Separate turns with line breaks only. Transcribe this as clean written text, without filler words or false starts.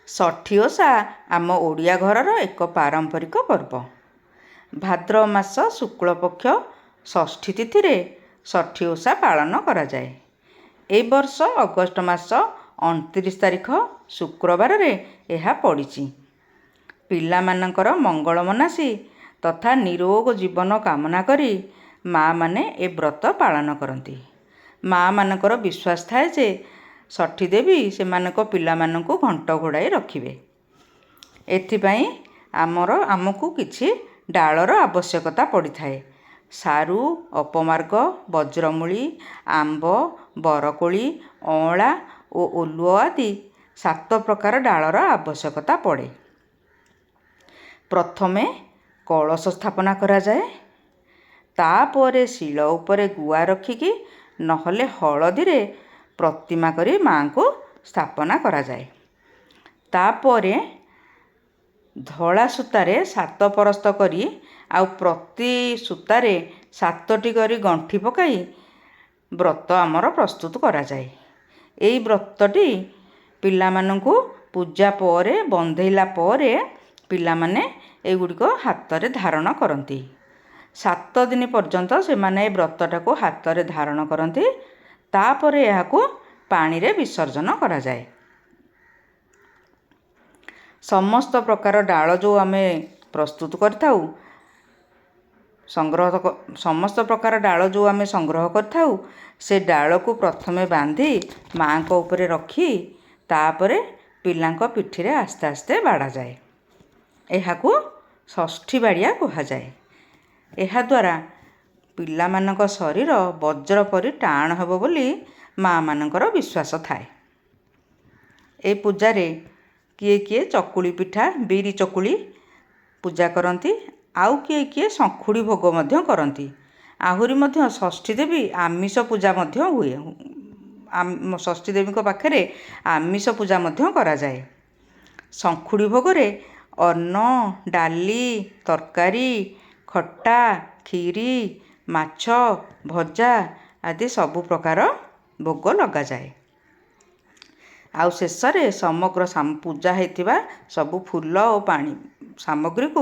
ଷଠି ଓଷା ଆମ ଓଡ଼ିଆ ଘରର ଏକ ପାରମ୍ପରିକ ପର୍ବ। ଭାଦ୍ରବ ମାସ ଶୁକ୍ଳପକ୍ଷ ଷଷ୍ଠୀ ତିଥିରେ ଷଠି ଓଷା ପାଳନ କରାଯାଏ। ଏହି ବର୍ଷ ଅଗଷ୍ଟ ମାସ 29 ତାରିଖ ଶୁକ୍ରବାରରେ ଏହା ପଡ଼ିଛି। ପିଲାମାନଙ୍କର ମଙ୍ଗଳ ମନାସି ତଥା ନିରୋଗ ଜୀବନ କାମନା କରି ମାଆମାନେ ଏ ବ୍ରତ ପାଳନ କରନ୍ତି। ମାଆମାନଙ୍କର ବିଶ୍ୱାସ ଥାଏ ଯେ ଷଠି ଦେବୀ ସେମାନଙ୍କ ପିଲାମାନଙ୍କୁ ଘଣ୍ଟ ଘୋଡ଼ାଇ ରଖିବେ। ଏଥିପାଇଁ ଆମକୁ କିଛି ଡାଳର ଆବଶ୍ୟକତା ପଡ଼ିଥାଏ। ସାରୁ, ଅପମାର୍ଗ, ବଜ୍ରମୂଳି, ଆମ୍ବ, ବରକୋଳି, ଅଁଳା ଓ ଓଲୁଅ ଆଦି 7 ପ୍ରକାର ଡାଳର ଆବଶ୍ୟକତା ପଡ଼େ। ପ୍ରଥମେ କଳସ ସ୍ଥାପନା କରାଯାଏ। ତାପରେ ଶିଳ ଉପରେ ଗୁଆ ରଖିକି ନହେଲେ ହଳଦୀରେ ପ୍ରତିମା କରି ମାଆଙ୍କୁ ସ୍ଥାପନା କରାଯାଏ। ତାପରେ ଧଳା ସୂତାରେ 7 ପରସ୍ତ କରି ଆଉ ପ୍ରତି ସୂତାରେ 7ଟି କରି ଗଣ୍ଠି ପକାଇ ବ୍ରତ ଆମର ପ୍ରସ୍ତୁତ କରାଯାଏ। ଏହି ବ୍ରତଟି ପିଲାମାନଙ୍କୁ ପୂଜା ପରେ ବନ୍ଧେଇଲା ପରେ ପିଲାମାନେ ଏଗୁଡ଼ିକ ହାତରେ ଧାରଣ କରନ୍ତି। 7 ଦିନ ପର୍ଯ୍ୟନ୍ତ ସେମାନେ ଏ ବ୍ରତଟାକୁ ହାତରେ ଧାରଣ କରନ୍ତି। ତାପରେ ଏହାକୁ ପାଣିରେ ବିସର୍ଜନ କରାଯାଏ। ସମସ୍ତ ପ୍ରକାର ଡାଳ ଯେଉଁ ଆମେ ପ୍ରସ୍ତୁତ କରିଥାଉ ସଂଗ୍ରହ କରିଥାଉ ସେ ଡାଳକୁ ପ୍ରଥମେ ବାନ୍ଧି ମାଆଙ୍କ ଉପରେ ରଖି ତାପରେ ପିଲାଙ୍କ ପିଠିରେ ଆସ୍ତେ ଆସ୍ତେ ବାଡ଼ାଯାଏ। ଏହାକୁ ଷଷ୍ଠୀ ବାଡ଼ିଆ କୁହାଯାଏ। ଏହାଦ୍ୱାରା ପିଲାମାନଙ୍କ ଶରୀର ବଜ୍ର ପରି ଟାଣ ହେବ ବୋଲି ମାଆମାନଙ୍କର ବିଶ୍ୱାସ ଥାଏ। ଏ ପୂଜାରେ କିଏ ଚକୁଳି ପିଠା, ବିରି ଚକୁଳି ପୂଜା କରନ୍ତି। ଆଉ କିଏ ଶଙ୍ଖୁଡ଼ି ଭୋଗ ମଧ୍ୟ କରନ୍ତି। ଆହୁରି ମଧ୍ୟ ଷଷ୍ଠୀ ଦେବୀ ଆମିଷ ପୂଜା ମଧ୍ୟ ହୁଏ। ଷଷ୍ଠୀ ଦେବୀଙ୍କ ପାଖରେ ଆମିଷ ପୂଜା ମଧ୍ୟ କରାଯାଏ। ଶଙ୍ଖୁଡ଼ି ଭୋଗରେ ଅନ୍ନ, ଡାଲି, ତରକାରୀ, ଖଟା, କ୍ଷୀରି, ମାଛ, ଭଜା ଆଦି ସବୁ ପ୍ରକାର ଭୋଗ ଲଗାଯାଏ। ଆଉ ଶେଷରେ ସମଗ୍ର ପୂଜା ହୋଇଥିବା ସବୁ ଫୁଲ ଓ ପାଣି ସାମଗ୍ରୀକୁ